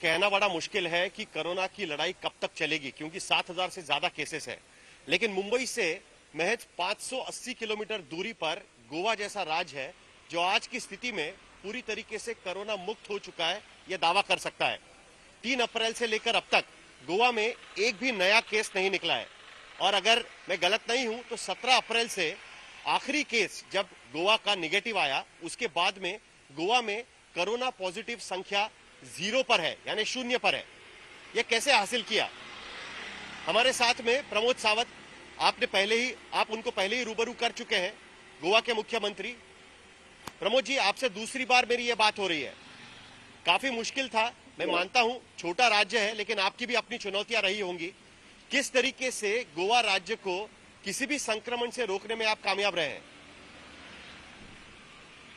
कहना बड़ा मुश्किल है कि कोरोना की लड़ाई कब तक चलेगी, क्योंकि 7,000 से ज्यादा केसेस हैं। लेकिन मुंबई से महज 580 किलोमीटर दूरी पर गोवा जैसा राज्य है जो आज की स्थिति में पूरी तरीके से कोरोना मुक्त हो चुका है, यह दावा कर सकता है। 3 अप्रैल से लेकर अब तक गोवा में एक भी नया केस नहीं निकला है। और अगर मैं गलत नहीं हूं तो 17 अप्रैल से आखिरी केस जब गोवा का निगेटिव आया, उसके बाद में गोवा में कोरोना पॉजिटिव संख्या 0 पर है, यानी 0 पर है। यह कैसे हासिल किया? हमारे साथ में प्रमोद सावंत, आप उनको पहले ही रूबरू कर चुके हैं, गोवा के मुख्यमंत्री। प्रमोद जी, आपसे दूसरी बार मेरी यह बात हो रही है। काफी मुश्किल था, मैं मानता हूं छोटा राज्य है, लेकिन आपकी भी अपनी चुनौतियां रही होंगी। किस तरीके से गोवा राज्य को किसी भी संक्रमण से रोकने में आप कामयाब रहे हैं?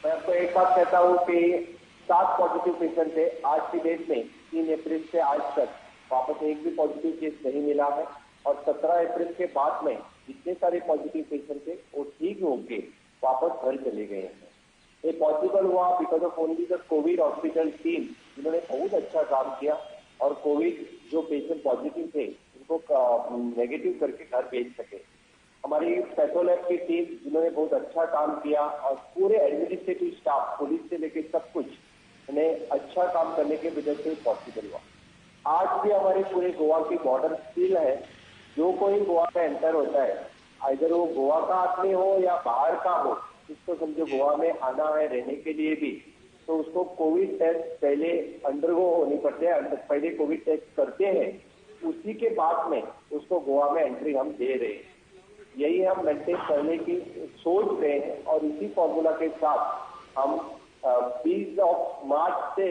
मैं आपको एक बात कहता हूं कि 7 पॉजिटिव पेशेंट थे आज की डेट में। 3 अप्रैल से आज तक वापस एक भी पॉजिटिव केस नहीं मिला है। और 17 अप्रैल के बाद में जितने सारे पॉजिटिव पेशेंट थे वो ठीक होके वापस घर चले गए हैं। ये पॉसिबल हुआ because of only the Covid hospital team, जिन्होंने बहुत अच्छा काम किया और कोविड जो पेशेंट पॉजिटिव थे उनको नेगेटिव करके घर भेज सके। हमारी पैथोलैब की टीम, जिन्होंने बहुत अच्छा काम किया, और पूरे एडमिनिस्ट्रेटिव स्टाफ, पुलिस से लेकर सब कुछ ने अच्छा काम करने की वजह से पॉसिबल हुआ। आज भी हमारे पूरे गोवा की बॉर्डर सील है। जो कोई गोवा में एंटर होता है, अगर वो गोवा का आदमी हो या बाहर का हो, जिसको समझो गोवा में आना है रहने के लिए भी, तो उसको कोविड टेस्ट पहले अंडरगो होनी पड़ती है। पहले कोविड टेस्ट करते हैं, उसी के बाद में उसको गोवा में एंट्री हम दे रहे हैं। यही हम मेंटेन करने की सोच रहे हैं और इसी फॉर्मूला के साथ हम 22 मार्च से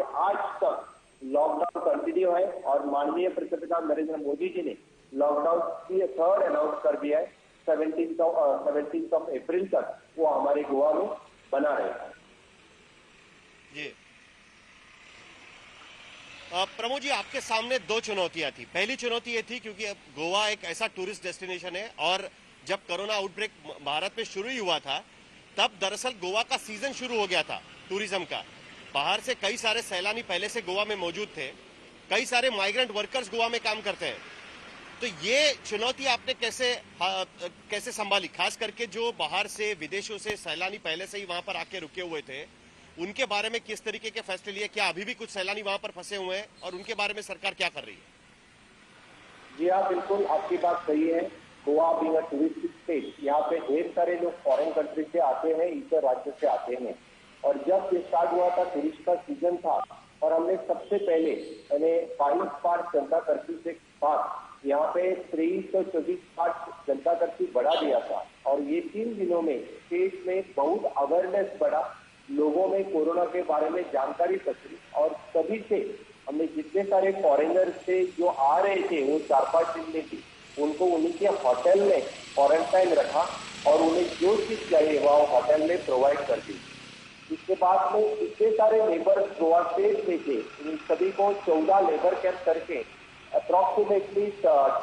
आज तक लॉकडाउन कंटिन्यू है। और माननीय प्रधानमंत्री नरेंद्र मोदी जी ने लॉकडाउन की 3rd अनाउंस कर दिया है। 17 अप्रैल तक वो हमारे गोवा में बना रहेगा। जी प्रमोद जी, आपके सामने 2 चुनौतियां थी। पहली चुनौती ये थी क्योंकि अब गोवा एक ऐसा टूरिस्ट डेस्टिनेशन है, और जब कोरोना आउटब्रेक भारत में शुरू ही हुआ था तब दरअसल गोवा का सीजन शुरू हो गया था टूरिज्म का। बाहर से कई सारे सैलानी पहले से गोवा में मौजूद थे, कई सारे माइग्रेंट वर्कर्स गोवा में काम करते हैं। तो ये चुनौती आपने कैसे संभाली, खास करके जो बाहर से विदेशों से सैलानी पहले से ही वहां पर आके रुके हुए थे, उनके बारे में किस तरीके के फैसले लिए? क्या अभी भी कुछ सैलानी वहां पर फंसे हुए हैं, और उनके बारे में सरकार क्या कर रही है? जी हाँ, बिल्कुल आपकी बात सही है। Goa being a touristic state, यहाँ पे ढेर सारे लोग फॉरेन कंट्री से आते हैं, इतर राज्य से आते हैं। और जब ये स्टार्ट हुआ था, टूरिस्ट का सीजन था, और हमने सबसे पहले 22 मार्च जनता कर्फ्यू से बाद यहाँ पे 23 और 24 मार्च जनता कर्फ्यू बढ़ा दिया था। और ये 3 दिनों में स्टेट में बहुत अवेयरनेस बढ़ा, लोगों में कोरोना के बारे में जानकारी पसरी। और तभी से हमने जितने सारे फॉरेनर थे जो आ रहे थे, वो 4-5 दिन में थी, उनको उनके होटल में क्वारंटाइन रखा और उन्हें जो चीज चाहिए वह होटल में प्रोवाइड कर दी। इसके बाद में इतने सारे लेबर गोवा स्टेट में थे, इन सभी को 14 लेबर कैंप करके approximately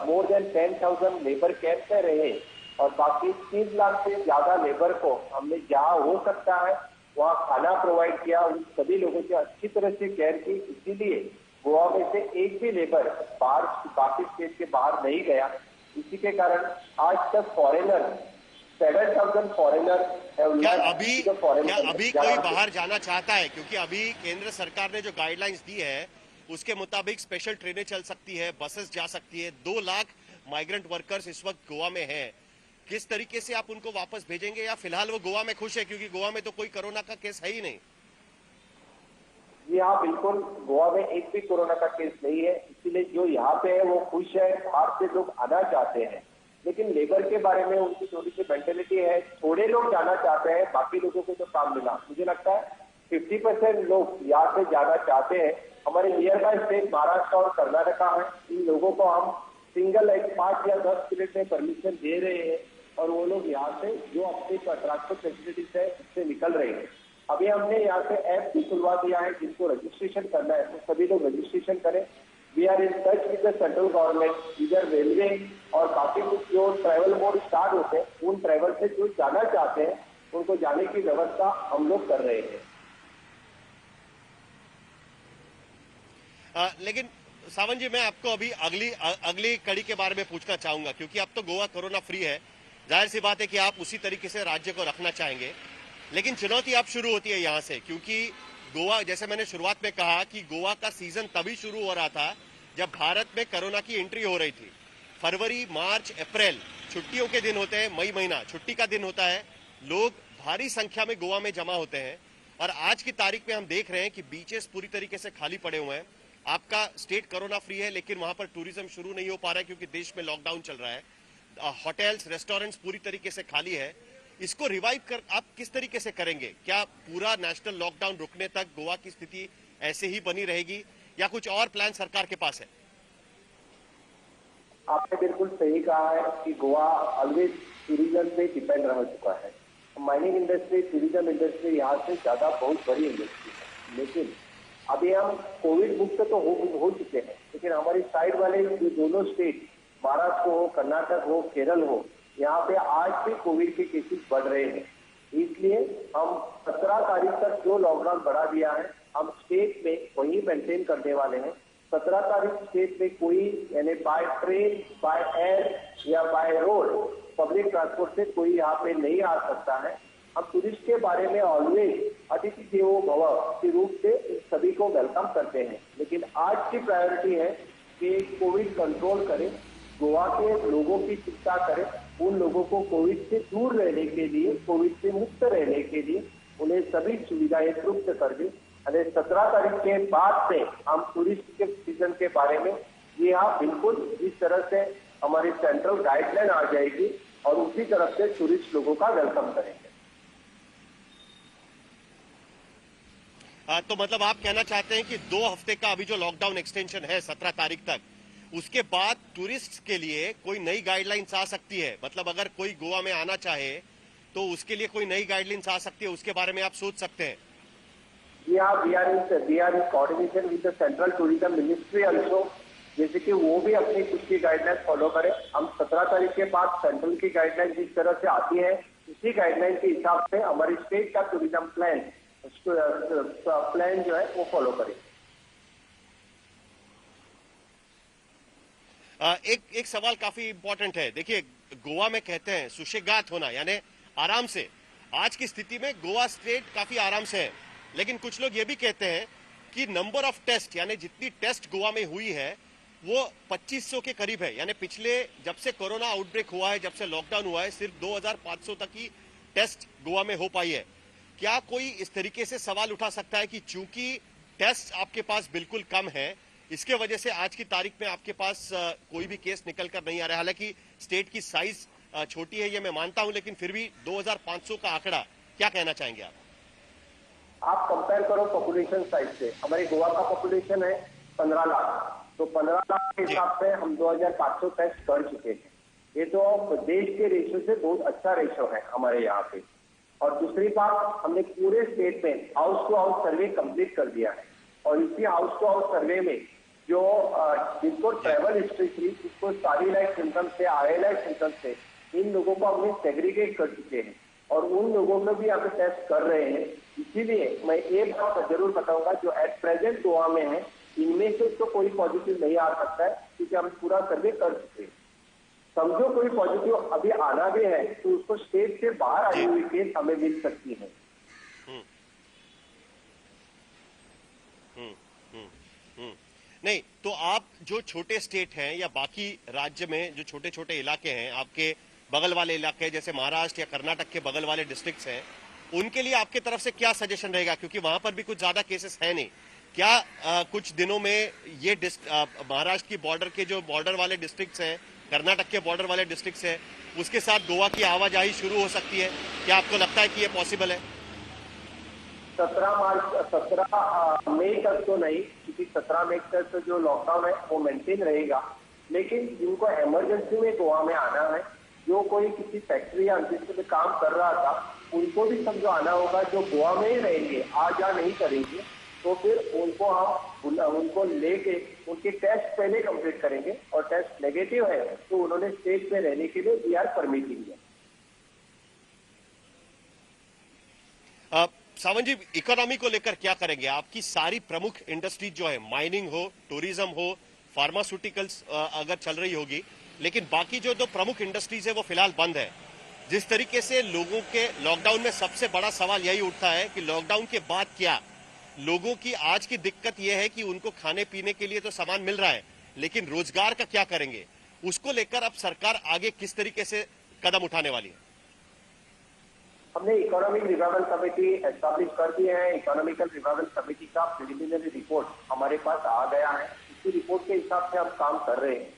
more than 10,000 labour camp में रहे। और बाकी 3 लाख से ज्यादा लेबर को हमने जहाँ हो सकता है वहाँ खाना प्रोवाइड किया, उन सभी लोगों की अच्छी तरह से केयर की। इसीलिए गोवा में से एक भी लेबर बाकी स्टेट के बाहर नहीं गया। इसी के कारण आज तक फॉरेनर 7,000 फॉरेनर। क्या अभी कोई बाहर जाना चाहता है? क्योंकि अभी केंद्र सरकार ने जो गाइडलाइंस दी है उसके मुताबिक स्पेशल ट्रेनें चल सकती है, बसेस जा सकती है। 2 लाख माइग्रेंट वर्कर्स इस वक्त गोवा में हैं। किस तरीके से आप उनको वापस भेजेंगे, या फिलहाल वो गोवा में खुश है क्योंकि गोवा में तो कोई कोरोना का केस है ही नहीं? जी हाँ, बिल्कुल, गोवा में एक भी कोरोना का केस नहीं है, इसीलिए जो यहाँ पे है वो खुश है। बाहर से लोग आना चाहते हैं, लेकिन लेबर के बारे में उनकी थोड़ी सी मेंटेलिटी है। थोड़े लोग जाना चाहते हैं, बाकी लोगों को तो काम मिला। मुझे लगता है 50% लोग यहाँ से जाना चाहते हैं। हमारे नियर बाय स्टेट महाराष्ट्र और कर्नाटका है, इन लोगों को हम सिंगल 5 या 10 मिनट में परमिशन दे रहे हैं, और वो लोग यहाँ से जो अपनी ट्रांसपोर्ट फैसिलिटीज है उससे निकल रहे हैं। अभी हमने यहाँ पे ऐप भी खुलवा दिया है, जिनको रजिस्ट्रेशन करना है तो सभी लोग रजिस्ट्रेशन करें। We are in touch with the central government, इधर रेलवे और बाकी कुछ जो ट्रैवल मोड स्टार्ट होते हैं, उन ट्रैवल से जो जाना चाहते हैं उनको जाने की व्यवस्था हम लोग कर रहे हैं। लेकिन सावन जी, मैं आपको अभी अगली कड़ी के बारे में पूछना चाहूंगा, क्योंकि अब तो गोवा कोरोना फ्री है। जाहिर सी बात है कि आप उसी तरीके से राज्य को रखना चाहेंगे, लेकिन चुनौती अब शुरू होती है यहां से, क्योंकि गोवा, जैसे मैंने शुरुआत में कहा कि गोवा का सीजन तभी शुरू हो रहा था जब भारत में कोरोना की एंट्री हो रही थी। फरवरी, मार्च, अप्रैल छुट्टियों के दिन होते हैं, मई महीना छुट्टी का दिन होता है, लोग भारी संख्या में गोवा में जमा होते हैं। और आज की तारीख में हम देख रहे हैं कि बीचेस पूरी तरीके से खाली पड़े हुए हैं। आपका स्टेट कोरोना फ्री है, लेकिन वहां पर टूरिज्म शुरू नहीं हो पा रहा है क्योंकि देश में लॉकडाउन चल रहा है। होटल्स, रेस्टोरेंट्स पूरी तरीके से खाली है। इसको रिवाइव कर आप किस तरीके से करेंगे? क्या पूरा नेशनल लॉकडाउन रुकने तक गोवा की स्थिति ऐसे ही बनी रहेगी, या कुछ और प्लान सरकार के पास है? आपने बिल्कुल सही कहा है कि गोवा ऑलवेज टूरिज्म पे डिपेंड रह चुका है। माइनिंग इंडस्ट्री, टूरिज्म इंडस्ट्री यहाँ से ज्यादा बहुत बड़ी इंडस्ट्री है, लेकिन अभी हम कोविड मुक्त तो हो चुके हैं, लेकिन हमारी साइड वाले जो दोनों स्टेट, महाराष्ट्र हो, कर्नाटक हो, केरल हो, यहाँ पे आज भी कोविड के केसेस बढ़ रहे हैं। इसलिए हम 17 तारीख तक जो लॉकडाउन बढ़ा दिया है, हम स्टेट में वही मेंटेन करने वाले हैं। 17 तारीख स्टेट में कोई, यानी बाय ट्रेन, बाय एयर या बाय रोड, पब्लिक ट्रांसपोर्ट से कोई यहाँ पे नहीं आ सकता है। हम टूरिस्ट के बारे में ऑलवेज अतिथि देवो भव के रूप से सभी को वेलकम करते हैं, लेकिन आज की प्रायोरिटी है कि कोविड कंट्रोल करें, गोवा के लोगों की चिंता करें, उन लोगों को कोविड से दूर रहने के लिए, कोविड से मुक्त रहने के लिए उन्हें सभी सुविधाएं उपलब्ध कर दें। अरे 17 तारीख के बाद से हम टूरिस्ट के सीजन के बारे में, जी हाँ बिल्कुल, इस तरह से हमारी सेंट्रल गाइडलाइन आ जाएगी और उसी तरफ से टूरिस्ट लोगों का वेलकम करेंगे। तो मतलब आप कहना चाहते हैं कि 2 हफ्ते का अभी जो लॉकडाउन एक्सटेंशन है 17 तारीख तक, उसके बाद टूरिस्ट के लिए कोई नई गाइडलाइंस आ सकती है? मतलब अगर कोई गोवा में आना चाहे तो उसके लिए कोई नई गाइडलाइंस आ सकती है, उसके बारे में आप सोच सकते हैं? जी हाँ, we are in coordination with the central tourism ministry also, जैसे कि वो भी अपनी खुद की गाइडलाइन फॉलो करे। हम 17 तारीख के बाद सेंट्रल की गाइडलाइन जिस तरह से आती है, उसी गाइडलाइन के हिसाब से हमारी स्टेट का टूरिज्म प्लान जो है वो फॉलो करें। एक सवाल काफी इंपॉर्टेंट है। देखिए, गोवा में कहते हैं सुशेगात होना, यानी आराम से। आज की स्थिति में गोवा स्टेट काफी आराम से है, लेकिन कुछ लोग ये भी कहते हैं कि नंबर ऑफ टेस्ट, यानी जितनी टेस्ट गोवा में हुई है वो 2500 के करीब है। यानी पिछले, जब से कोरोना आउटब्रेक हुआ है, जब से लॉकडाउन हुआ है, सिर्फ 2500 तक ही टेस्ट गोवा में हो पाई है। क्या कोई इस तरीके से सवाल उठा सकता है कि चूंकि टेस्ट आपके पास बिल्कुल कम है, इसके वजह से आज की तारीख में आपके पास कोई भी केस निकल कर नहीं आ रहा है? हालांकि स्टेट की साइज छोटी है, ये मैं मानता हूं, लेकिन फिर भी 2500 का आंकड़ा, क्या कहना चाहेंगे आप? आप कंपेयर करो पॉपुलेशन साइज से, हमारी गोवा का पॉपुलेशन है 15 लाख, तो 15 लाख के हिसाब से हम 2500 टेस्ट कर चुके हैं। ये तो देश के रेशो से बहुत अच्छा रेशो है हमारे यहाँ पे। और दूसरी बात, हमने पूरे स्टेट में house to house survey complete कर दिया है, और इसी हाउस टू हाउस सर्वे में जो जिनको ट्रैवल हिस्ट्री थी, जिसको सारी सिम्टम्स थे, आईएलआई सिम्टम्स थे, इन लोगों को हमने सेग्रीगेट कर चुके हैं और उन लोगों में भी हमें टेस्ट कर रहे हैं। इसीलिए मैं एक बात जरूर बताऊंगा, जो एट प्रेजेंट गोवा में है, इनमें से तो कोई पॉजिटिव नहीं आ सकता है, क्योंकि हम पूरा सर्वे कर चुके हैं। समझो कोई पॉजिटिव अभी आना भी है तो उसको स्टेट से बाहर आई हुई केस हमें मिल सकती है। नहीं, तो आप जो छोटे स्टेट हैं या बाकी राज्य में जो छोटे छोटे इलाके हैं, आपके बगल वाले इलाके जैसे महाराष्ट्र या कर्नाटक के बगल वाले डिस्ट्रिक्ट्स हैं, उनके लिए आपके तरफ से क्या सजेशन रहेगा? क्योंकि वहां पर भी कुछ ज्यादा केसेस है नहीं। क्या कुछ दिनों में ये महाराष्ट्र की बॉर्डर के जो बॉर्डर वाले डिस्ट्रिक्ट्स हैं, कर्नाटक के बॉर्डर वाले डिस्ट्रिक्ट्स हैं, उसके साथ गोवा की आवाजाही शुरू हो सकती है? क्या आपको लगता है कि ये पॉसिबल है? 17 मई तक तो नहीं, क्योंकि 17 मई तक तो जो लॉकडाउन है वो मेंटेन रहेगा। लेकिन जिनको इमरजेंसी में गोवा में आना है, जो कोई किसी फैक्ट्री या इंडस्ट्री में काम कर रहा था, उनको भी समझो आना होगा। जो गोवा में ही रहेंगे, आ जा नहीं करेंगे, तो फिर उनको हम उनको लेके उनके टेस्ट पहले कंप्लीट करेंगे, और टेस्ट नेगेटिव है तो उन्होंने स्टेट में रहने के लिए वी आर परमिटिंग है। सावन जी, इकोनॉमी को लेकर क्या करेंगे? आपकी सारी प्रमुख इंडस्ट्री जो है, माइनिंग हो, टूरिज्म हो, फार्मास्यूटिकल्स अगर चल रही होगी, लेकिन बाकी जो दो प्रमुख इंडस्ट्रीज है वो फिलहाल बंद है। जिस तरीके से लोगों के लॉकडाउन में सबसे बड़ा सवाल यही उठता है कि लॉकडाउन के बाद क्या, लोगों की आज की दिक्कत यह है कि उनको खाने पीने के लिए तो सामान मिल रहा है, लेकिन रोजगार का क्या करेंगे? उसको लेकर अब सरकार आगे किस तरीके से कदम उठाने वाली है? हमने इकोनॉमिक रिवाइवल कमेटी एस्टैब्लिश कर दी है। इकोनॉमिकल रिवाइवल कमेटी का प्रिलिमिनरी रिपोर्ट हमारे पास आ गया है। इसी रिपोर्ट के हिसाब से हम काम कर रहे हैं।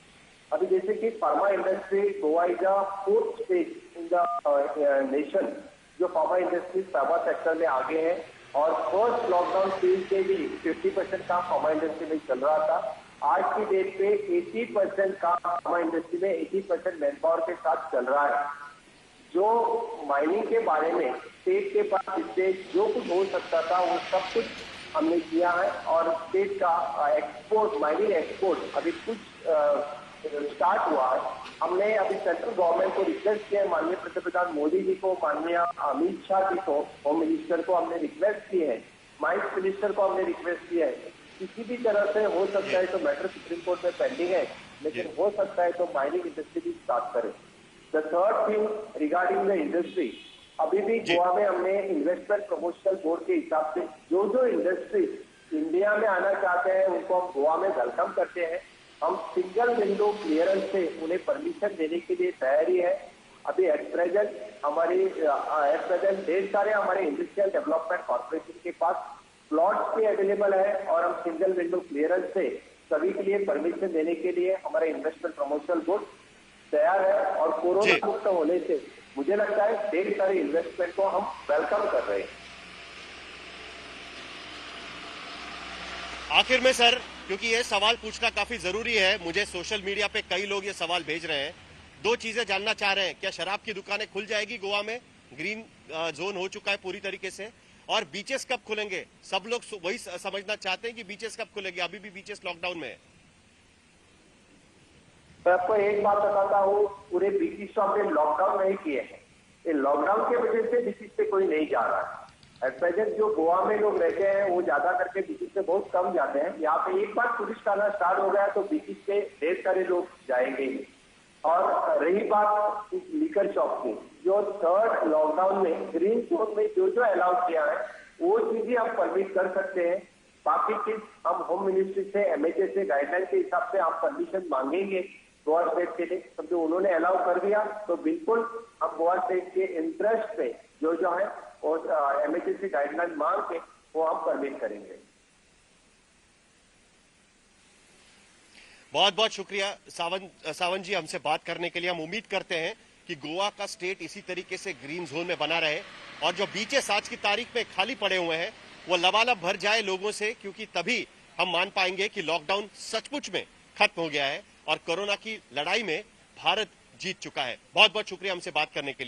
अभी जैसे कि pharma industry, Goa is the 4th state in the nation जो फार्मा इंडस्ट्री फार्मा सेक्टर में आगे है, और फर्स्ट लॉकडाउन फेज के भी 50% का फार्मा इंडस्ट्री में चल रहा था। आज की डेट पे 80% का फार्मा इंडस्ट्री में 80% मैन पावर के साथ चल रहा है। जो माइनिंग के बारे में स्टेट के पास इससे जो कुछ हो सकता था वो सब कुछ हमने किया है, और स्टेट का एक्सपोर्ट, माइनिंग एक्सपोर्ट अभी कुछ स्टार्ट हुआ है। हमने अभी सेंट्रल गवर्नमेंट को रिक्वेस्ट किया है, माननीय पंतप्रधान मोदी जी को, माननीय अमित शाह जी को, होम मिनिस्टर को हमने रिक्वेस्ट की है, माइंस मिनिस्टर को हमने रिक्वेस्ट किया है। किसी भी तरह से हो सकता है तो मैटर सुप्रीम कोर्ट में पेंडिंग है, लेकिन हो सकता है तो माइनिंग इंडस्ट्री भी स्टार्ट करे। The third thing regarding the industry, अभी भी गोवा में हमने इन्वेस्टमेंट प्रमोशनल बोर्ड के हिसाब से जो इंडस्ट्री इंडिया में आना चाहते हैं उनको हम गोवा में वेलकम करते हैं। हम सिंगल विंडो क्लियरेंस से उन्हें परमिशन देने के लिए तैयारी है। अभी एट प्रेजेंट ढेर सारे हमारे इंडस्ट्रियल डेवलपमेंट कॉर्पोरेशन के पास प्लॉट्स भी अवेलेबल है, और हम सिंगल विंडो क्लियरेंस से सभी के लिए परमिशन देने के लिए हमारा इन्वेस्टमेंट प्रमोशनल बोर्ड तैयार है। और कोरोना मुक्त होने से मुझे लगता है ढेर सारे इन्वेस्टमेंट को हम वेलकम कर रहे हैं। आखिर में सर, क्योंकि ये सवाल पूछना काफी जरूरी है, मुझे सोशल मीडिया पे कई लोग ये सवाल भेज रहे हैं, दो चीजें जानना चाह रहे हैं। क्या शराब की दुकानें खुल जाएगी गोवा में? ग्रीन जोन हो चुका है पूरी तरीके से। और बीचेस कब खुलेंगे? सब लोग वही समझना चाहते हैं कि बीचेस कब खुलेंगे, अभी भी बीचेस लॉकडाउन में है। मैं आपको एक बात बताता हूँ, पूरे बीचेस तो हमने लॉकडाउन नहीं किए हैं। ये लॉकडाउन की वजह से बीचेस पे कोई नहीं जा रहा है। एट प्रेजेंट जो गोवा में लोग रहते हैं वो ज्यादा करके बीचेस पे बहुत कम जाते हैं। यहाँ पे एक बार टूरिस्ट आना स्टार्ट हो गया तो बीचेस पे ढेर सारे लोग जाएंगे ही। और रही बात इस लीकर शॉप की, जो थर्ड लॉकडाउन में ग्रीन जोन में जो अलाउ किया है वो चीजें हम परमिट कर सकते हैं। बाकी चीज हम होम मिनिस्ट्री से, MHA से गाइडलाइन के हिसाब से आप परमिशन मांगेंगे गोवा स्टेट के लिए। समझो उन्होंने अलाउ कर दिया तो बिल्कुल हम गोवा स्टेट के इंटरेस्ट पे जो है और MHA से गाइडलाइन मांग के वो हम परमिट करेंगे। बहुत बहुत शुक्रिया सावन जी, हमसे बात करने के लिए। हम उम्मीद करते हैं कि गोवा का स्टेट इसी तरीके से ग्रीन जोन में बना रहे, और जो बीचेस आज की तारीख में खाली पड़े हुए हैं वो लबालब भर जाए लोगों से, क्योंकि तभी हम मान पाएंगे कि लॉकडाउन सचमुच में खत्म हो गया है और कोरोना की लड़ाई में भारत जीत चुका है। बहुत बहुत शुक्रिया हमसे बात करने के लिए।